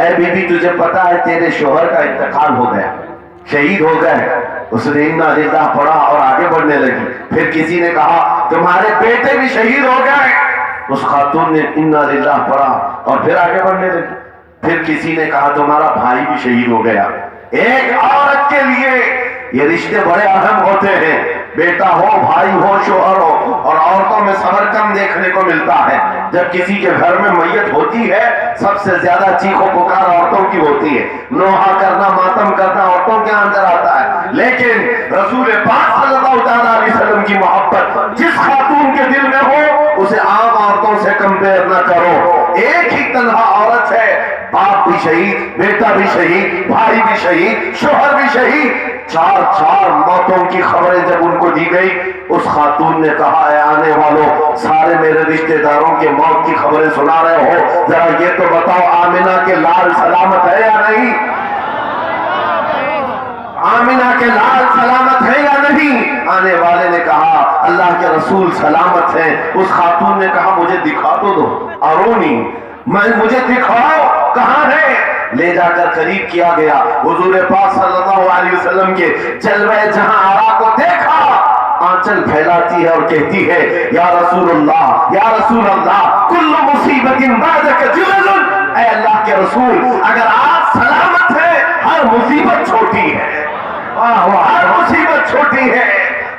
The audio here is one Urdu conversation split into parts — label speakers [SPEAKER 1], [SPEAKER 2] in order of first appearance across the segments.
[SPEAKER 1] اے بی بی تجھے پتا ہے تیرے شوہر کا انتقال ہو گیا, شہید ہو گئے. اس نے انا للہ پڑھا اور آگے بڑھنے لگی. پھر کسی نے کہا تمہارے بیٹے بھی شہید ہو گئے. اس خاتون نے انا للہ پڑھا اور پھر آگے بڑھنے لگی. پھر کسی نے کہا تمہارا بھائی بھی شہید ہو گیا. ایک عورت کے لیے یہ رشتے بڑے اہم ہوتے ہیں, بیٹا ہو, بھائی ہو, شوہر ہو. اور عورتوں میں صبر کم دیکھنے کو ملتا ہے. جب کسی کے گھر میں میت ہوتی ہے سب سے زیادہ چیخ و پکار عورتوں کی ہوتی ہے. نوحہ کرنا, ماتم کرنا عورتوں کے اندر آتا ہے. لیکن رسول پاک صلی اللہ علیہ وسلم کی محبت جس خاتون کے دل میں ہو اسے عام عورتوں سے کمپیئر نہ کرو. ایک ہی تنہا عورت ہے, باپ بھی شہید, بیٹا بھی شہید, بھائی بھی شہید, شوہر بھی شہید. چار موتوں کی خبریں جب ان کو دی گئی, اس خاتون نے کہا اے آنے والوں, سارے میرے رشتہ داروں کے موت کی خبریں سنا رہے ہو, ذرا یہ تو بتاؤ آمنہ کے لال سلامت ہے یا نہیں؟ آمنہ کے لال سلامت ہے یا نہیں؟ آنے والے نے کہا اللہ کے رسول سلامت ہیں. اس خاتون نے کہا مجھے دکھا تو دو, ارونی, مجھے دکھاؤ کہاں ہے. لے جا کر قریب کیا گیا. حضور پاک صلی اللہ علیہ وسلم کے جلوہ جہاں آرا کو دیکھا, آنچل پھیلاتی ہے اور کہتی ہے یا رسول اللہ, یا رسول اللہ, کل مصیبت بعدک جلل. اے اللہ کے رسول, اگر آپ سلامت ہیں ہر مصیبت چھوٹی ہے, ہر مصیبت چھوٹی ہے.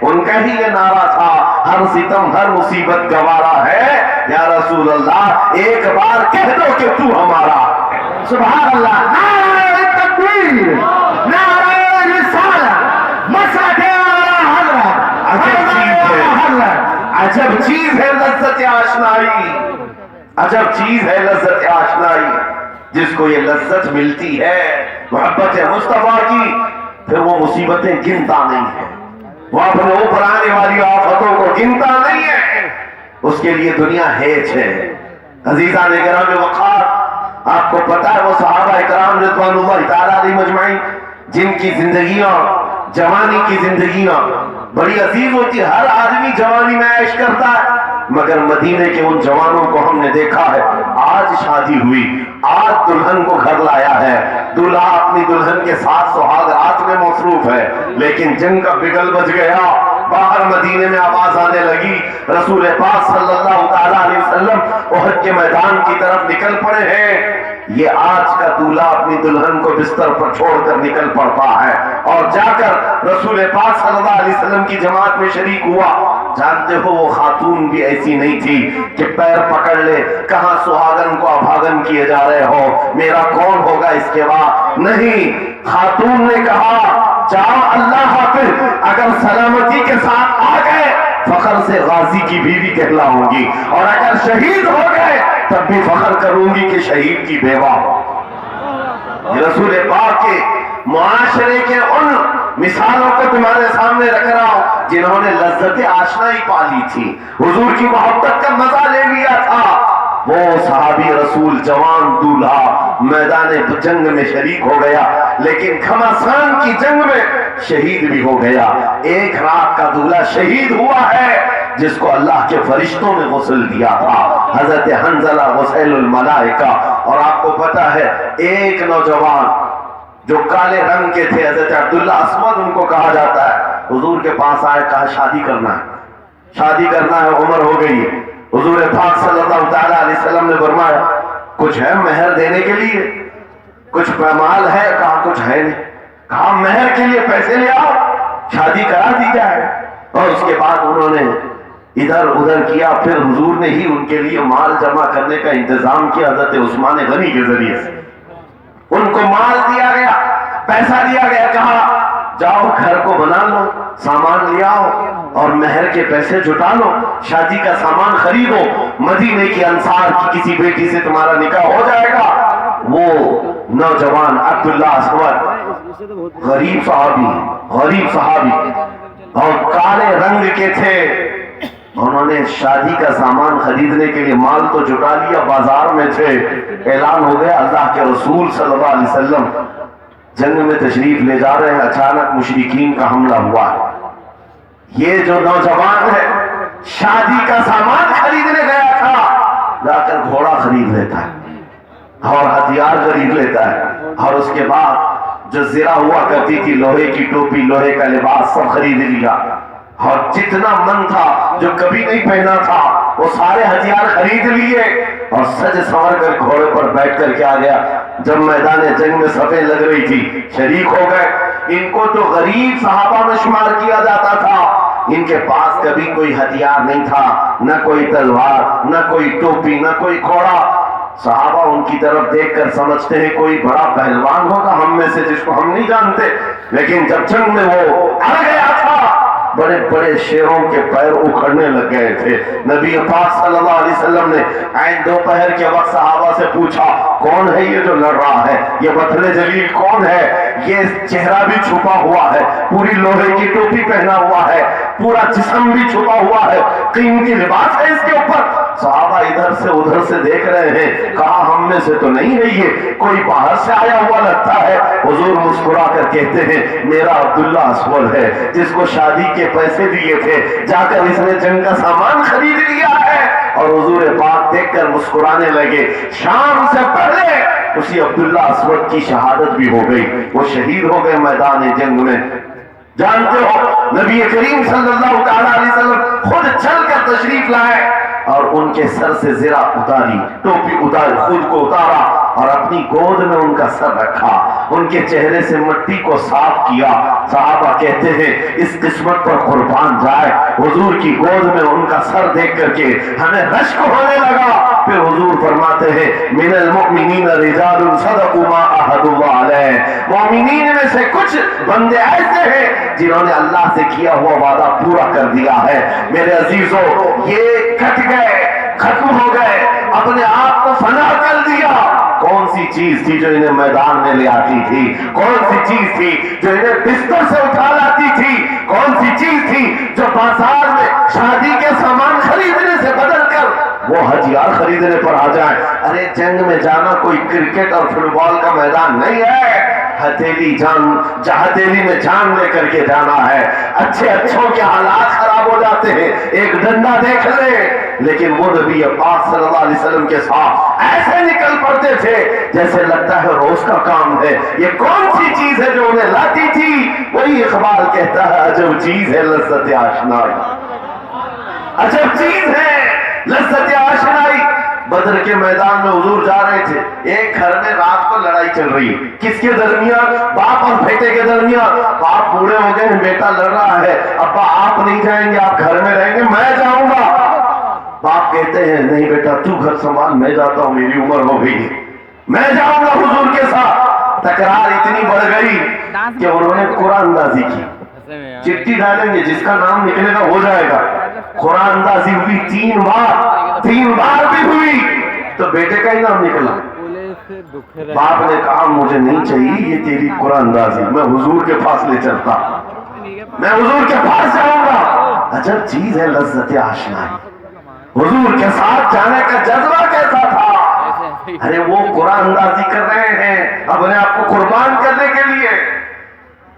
[SPEAKER 1] ان کا ہی یہ نعرہ تھا, ہر ستم ہر مصیبت گوارا ہے. یا رسول اللہ ایک بار کہہ دو کہ تو ہمارا. سبحان اللہ. نعرہ تکبیر, نعرہ رسالت, مسجد اعلی حضرت. عجب چیز ہے, عجب چیز ہے لذت آشنائی, عجب چیز ہے لذت آشنائی. جس کو یہ لذت ملتی ہے محبت مصطفیٰ کی, پھر وہ مصیبتیں گنتا نہیں ہے, وہ اپنے اوپر آنے والی آفتوں کو گنتا نہیں ہے. اس کے لیے دنیا ہیچ ہے. عزیزان کرام وقار, آپ کو پتا ہے وہ صحابہ کرام رضوان اللہ تعالی علیہم اجمعین جن کی زندگیاں, جوانی کی زندگیاں بڑی عزیز ہوتی ہے. ہر آدمی جوانی میں عیش کرتا ہے, مگر مدینے کے ان جوانوں کو ہم نے دیکھا ہے, آج شادی ہوئی, آج دلہن کو گھر لایا ہے, دلہا اپنی دلہن کے ساتھ سہاگ رات میں مصروف ہے, لیکن جنگ کا بگل بج گیا. باہر مدینے میں آواز آنے لگی, رسول پاک صلی اللہ تعالی علیہ وسلم احد کے میدان کی طرف نکل پڑے ہیں. یہ آج کا دولہا اپنی دلہن کو بستر پر چھوڑ کر نکل پڑتا ہے اور جا کر رسول پاک صلی اللہ علیہ وسلم کی جماعت میں شریک ہوا. جانتے ہو وہ خاتون بھی ایسی نہیں تھی کہ پیر پکڑ لے, کہاں سہاگن کو ابھاگن کیے جا رہے ہو, میرا کون ہوگا اس کے بعد. نہیں, خاتون نے کہا جاؤ اللہ حافظ, اگر سلامتی کے ساتھ آ گئے فخر سے غازی کی بیوی کہلاؤں گی, اور اگر شہید ہو گئے تب بھی فخر کروں گی کہ شہید کی بیوہ. یہ رسول پاک کے معاشرے کے ان مثالوں کو تمہارے سامنے رکھ رہا ہوں جنہوں نے لذت آشنائی پالی تھی, حضور کی محبت کا مزہ لے لیا تھا. وہ صحابی رسول جوان دولہا میدان جنگ میں شریک ہو گیا, لیکن گھمسان کی جنگ میں شہید بھی ہو گیا. ایک رات کا دولہا شہید ہوا ہے جس کو اللہ کے فرشتوں نے غسل دیا تھا, حضرت حنظلہ غسیل الملائکہ. اور آپ کو پتا ہے ایک نوجوان جو کالے رنگ کے تھے, حضرت عبداللہ اسود ان کو کہا جاتا ہے, حضور کے پاس آئے, کہا شادی کرنا ہے, شادی کرنا ہے, عمر ہو گئی ہے. حضور پاک صلی اللہ تعالی علیہ وسلم نے فرمایا کچھ ہے مہر دینے کے لیے, کچھ پیمال ہے, کہا کچھ ہے نہیں. کہا مہر کے لیے پیسے لے آؤ, شادی کرا دی جائے. اور اس کے بعد انہوں نے ادھر ادھر کیا, پھر حضور نے ہی ان کے لیے مال جمع کرنے کا انتظام کیا حضرت عثمان غنی کے ذریعے سے. ان کو مال دیا گیا, پیسہ دیا گیا, کہا جاؤ گھر کو بنا لو, سامان لے آؤ اور مہر کے پیسے جٹا لو, شادی کا سامان خریدو, مدینے کی انصار کی کسی بیٹی سے تمہارا نکاح ہو جائے گا. وہ نوجوان عبداللہ اسود غریب صحابی اور کالے رنگ کے تھے, انہوں نے شادی کا سامان خریدنے کے لیے مال تو جٹا لیا, بازار میں تھے, اعلان ہو گیا اللہ کے رسول صلی اللہ علیہ وسلم جنگ میں تشریف لے جا رہے ہیں, اچانک مشرکین کا حملہ ہوا. یہ جو نوجوان ہے شادی کا سامان خریدنے گیا تھا, جا کر گھوڑا خرید لیتا ہے, اور ہتھیار خرید لیتا ہے، اور اس کے بعد جو زرہ ہوا کرتی تھی، لوہے کی ٹوپی، لوہے کا لباس سب خرید لیا، اور جتنا من تھا جو کبھی نہیں پہنا تھا وہ سارے ہتھیار خرید لیے، اور سج سنور کر گھوڑے پر بیٹھ کر کے آ گیا۔ جب میدان جنگ میں صفیں لگ رہی تھی شریک ہو گئے۔ ان کو تو غریب صحابہ میں شمار کیا جاتا تھا، ان کے پاس کبھی کوئی ہتھیار نہیں تھا، نہ کوئی تلوار، نہ کوئی ٹوپی، نہ کوئی گھوڑا۔ صحابہ ان کی طرف دیکھ کر سمجھتے ہیں کوئی بڑا پہلوان ہوگا ہم میں سے جس کو ہم نہیں جانتے، لیکن جب جنگ میں وہ آ گیا تھا بڑے بڑے شیروں کے پیر اکھڑنے لگ گئے تھے۔ نبی پاک صلی اللہ علیہ وسلم نے عین دوپہر کے وقت صحابہ سے پوچھا کون ہے یہ جو لڑ رہا ہے، یہ بطل جلیل کون ہے؟ یہ چہرہ بھی چھپا ہوا ہے، پوری لوہے کی ٹوپی پہنا ہوا ہے، پورا جسم بھی چھپا ہوا ہے، قیمتی لباس ہے اس کے اوپر۔ صحابہ ادھر سے ادھر سے دیکھ رہے ہیں، کہا ہم میں سے تو نہیں ہے، یہ کوئی باہر سے آیا ہوا لگتا ہے۔ حضور مسکرا کر کہتے ہیں میرا عبداللہ اسود ہے، جس کو شادی کے پیسے دیے تھے، جا کر اس نے جنگ کا سامان خرید لیا ہے۔ اور حضور پاک دیکھ کر مسکرانے لگے۔ شام سے پہلے اسی عبداللہ اسود کی شہادت بھی ہو گئی، وہ شہید ہو گئے میدان جنگ میں۔ جانتے ہو نبی کریم صلی اللہ تعالی علیہ وسلم خود چل کر تشریف لائے اور ان کے سر سے زرہ اتاری، ٹوپی اتاری، خود کو اتارا اور اپنی گود میں ان کا سر رکھا، ان کے چہرے سے مٹی کو صاف کیا۔ صحابہ کہتے ہیں اس قسمت پر قربان جائے، حضور کی گود میں ان کا سر دیکھ کر کے ہمیں رشک ہونے لگا۔ پھر حضور فرماتے ہیں من المؤمنین رجال صدقوا ما عاہدوا اللہ علیہ، مومنین میں سے کچھ بندے ایسے ہیں جنہوں نے اللہ سے کیا ہوا وعدہ پورا کر دیا ہے۔ میرے عزیزو یہ کٹ گئے، ختم ہو گئے، اپنے آپ کو فنا کر دیا۔ کون سی چیز تھی جو انہیں میدان میں لے آتی تھی؟ کون سی چیز تھی جو انہیں بستر سے اٹھا لاتی تھی؟ کون سی چیز تھی جو بازار میں شادی کے سامان خریدنے سے بدل کر وہ ہتھیار خریدنے پر آ جائیں؟ ارے جنگ میں جانا کوئی کرکٹ اور فٹ بال کا میدان نہیں ہے، ہتھیلی میں جان لے کر کے جانا ہے۔ اچھے اچھوں کے حالات خراب ہو جاتے ہیں، ایک ڈنڈا دیکھ لے، لیکن وہ نبی پاک صلی اللہ علیہ وسلم کے ساتھ ایسے نکل پڑتے تھے جیسے لگتا ہے روز کا کام ہے۔ یہ کون سی چیز ہے جو انہیں لاتی تھی؟ وہی اقبال کہتا ہے عجب چیز ہے لذت آشنائی، عجب چیز ہے لذت آشنائی۔ بدر کے میدان میں حضور جا رہے تھے، ایک گھر میں رات کو لڑائی چل رہی ہے، کس کے درمیان؟ باپ اور بیٹے کے درمیان۔ باپ بوڑھے ہو گئے ہیں، بیٹا لڑ رہا ہے، ابا آپ نہیں جائیں گے، آپ گھر میں رہیں گے، میں جاؤں گا۔ باپ کہتے ہیں نہیں بیٹا تو گھر سنبھال، میں جاتا ہوں، میری عمر ہو گئی ہے، میں جاؤں گا حضور کے ساتھ۔ تکرار اتنی بڑھ گئی کہ انہوں نے قرآن اندازی کی، چٹھی ڈالیں گے جس کا نام نکلے گا ہو جائے گا۔ قرآن اندازی ہوئی تین بار بھی ہوئی تو بیٹے کا ہی نام نکلا۔ باپ نے کہا مجھے نہیں چاہیے یہ تیری قرآن اندازی، میں حضور کے پاس لے چلتا، میں حضور کے پاس جاؤں گا۔ عجب چیز ہے لذت آشنائی، حضور کے ساتھ جانے کا جذبہ کیسا تھا۔ ارے وہ قرآن اندازی کر رہے ہیں اپنے آپ کو قربان کرنے کے لیے،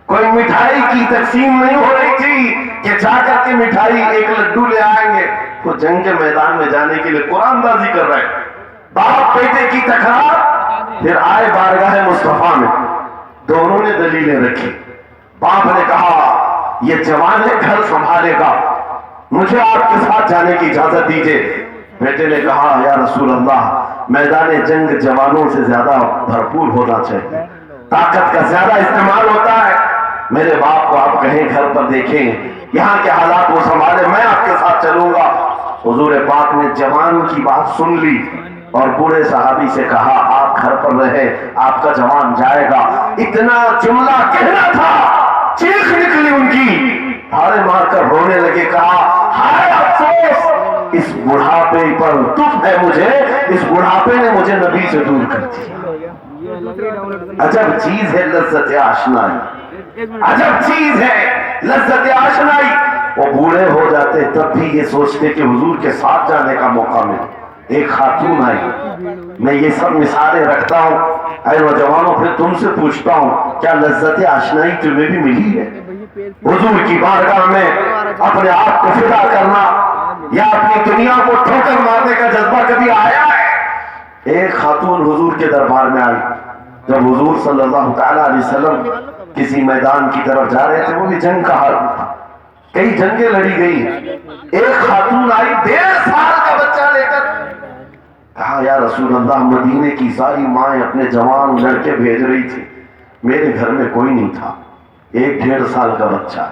[SPEAKER 1] کوئی مٹھائی کی تقسیم نہیں ہو رہی تھی کہ جا کر کے مٹھائی ایک لڈو لے آئیں گے، وہ جنگ کے میدان میں جانے کے لیے قرآن اندازی کر رہے ہیں۔ باپ بیٹے کی تکرار، پھر آئے بارگاہ مصطفیٰ میں، دونوں نے دلیلیں رکھی۔ باپ نے کہا یہ جوان ہے گھر سنبھالے گا، مجھے آپ کے ساتھ جانے کی اجازت دیجئے۔ بیٹے نے کہا یا رسول اللہ میدان جنگ جوانوں سے زیادہ بھرپور ہونا چاہیے، طاقت کا زیادہ استعمال ہوتا ہے، میرے باپ کو آپ کہیں گھر پر دیکھیں، یہاں کے حالات وہ سنبھالے، میں آپ کے ساتھ چلوں گا۔ حضور پاک نے جوان کی بات سن لی اور بوڑھے صحابی سے کہا آپ گھر پر رہے، آپ کا جوان جائے گا۔ اتنا جملہ کہنا تھا، چیخ نکلی ان کی، پھاڑے مار کر رونے لگے، کہا ہائے افسوس اس بڑھاپے پر دکھ ہے مجھے، اس بڑھاپے نے مجھے نبی سے دور کر دیا۔ عجب چیز ہے لذت آشنائی، عجب چیز ہے لذت آشنائی۔ وہ بوڑھے ہو جاتے تب بھی یہ سوچتے کہ حضور کے ساتھ جانے کا موقع ملے۔ ایک خاتون آئی، میں یہ سب مثالیں رکھتا ہوں اے نوجوانوں، پھر تم سے پوچھتا ہوں کیا لذت آشنائی تمہیں بھی ملی ہے؟ حضور کی بارگاہ میں اپنے آپ کو فدا کرنا یا اپنی دنیا کو ٹھوکر مارنے کا جذبہ کبھی آیا ہے؟ ایک خاتون حضور کے دربار میں آئی. جب حضور صلی اللہ تعالی علیہ وسلم کسی میدان کی طرف جا رہے تھے، وہ بھی جنگ کا حال تھا، کئی جنگیں لڑی گئی. ایک خاتون آئی 1.5 سال کا بچہ لے کر، کہا یا رسول اللہ مدینے کی ساری مائیں اپنے جوان لڑکے بھیج رہی تھی، میرے گھر میں کوئی نہیں تھا، 1.5 سال کا بچہ،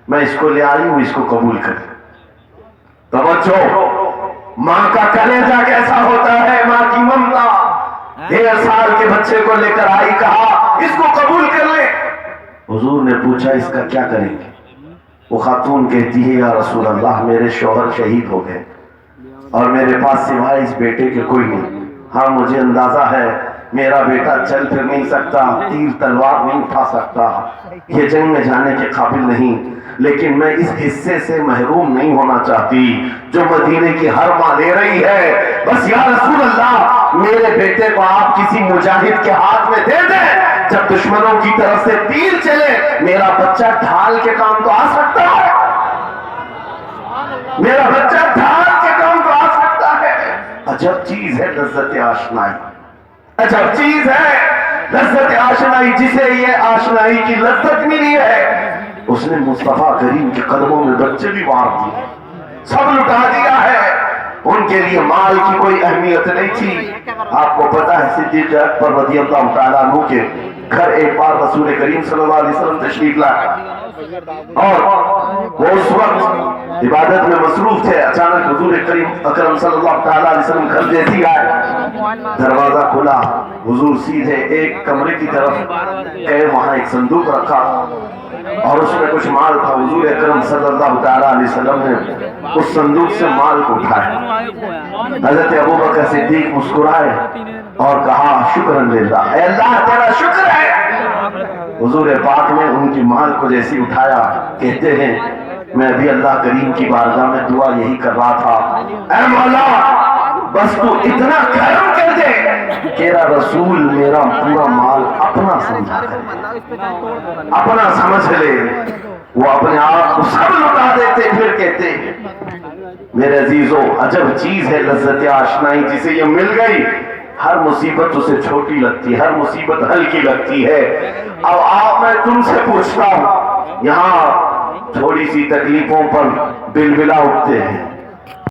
[SPEAKER 1] میں اس کو لے آئی ہوں، اس کو قبول کر. توجہ، ماں کا کلیجہ کیسا ہوتا ہے، ماں کی ممتا. 1.5 سال کے بچے کو لے کر آئی، کہا اس کو قبول کر لے. حضور نے پوچھا اس کا کیا کریں گے؟ وہ خاتون کہتی ہے یا رسول اللہ میرے شوہر شہید ہو گئے اور میرے پاس سوائے اس بیٹے کے کوئی نہیں. ہاں مجھے اندازہ ہے میرا بیٹا چل پھر نہیں سکتا، تیر تلوار نہیں اٹھا سکتا، یہ جنگ میں جانے کے قابل نہیں، لیکن میں اس حصے سے محروم نہیں ہونا چاہتی جو مدینے کی ہر ماں لے رہی ہے. بس یا رسول اللہ میرے بیٹے کو آپ کسی مجاہد کے ہاتھ میں دے دیں، جب دشمنوں کی طرف سے تیر چلے میرا بچہ ڈھال کے کام تو آ سکتا ہے، میرا بچہ ڈھال کے کام تو آ سکتا ہے. عجب چیز ہے لذت آشنائی، عجب چیز ہے لذت آشنائی. جسے یہ آشنائی کی لذت ملی ہے اس نے مصطفیٰ کریم کے قدموں میں بچے بھی مار دیے، سب لٹا دیا ہے. ان کے لیے مال کی کوئی اہمیت نہیں تھی. آپ کو پتا ہے صدیق اکبر رضی اللہ تعالیٰ عنہ کے گھر ایک بار رسول کریم صلی اللہ علیہ وسلم تشریف لائے اور وہ اس وقت عبادت میں مصروف تھے. اچانک حضور کریم اکرم صلی اللہ تعالیٰ علیہ وسلم گھر جیسی آئے، دروازہ کھلا، حضور سیدھے ایک کمرے کی طرف گئے، وہاں ایک صندوق رکھا اور اس میں کچھ مال تھا. حضور اکرم صلی اللہ تعالیٰ علیہ وسلم نے اس صندوق سے مال کو اٹھایا. حضرت ابوبکر صدیق مسکرائے اور کہا شکر للہ، اے اللہ تیرا شکر ہے. حضور پاک نے ان کی مال کو جیسی اٹھایا، کہتے ہیں میں ابھی اللہ کریم کی بارگاہ میں دعا یہی کر رہا تھا، اے مولا بس تو اتنا کرم کر دے تیرا رسول میرا پورا مال اپنا سمجھا کرے، اپنا سمجھ لے. وہ اپنے آپ کو سب لٹا دیتے، پھر کہتے میرے عزیزو عجب چیز ہے لذت آشنائی. جسے یہ مل گئی ہر مصیبت اسے چھوٹی لگتی، ہر مصیبت ہلکی لگتی ہے. اب آپ میں تم سے پوچھتا ہوں، یہاں تھوڑی سی تکلیفوں پر بلبلا اٹھتے ہیں،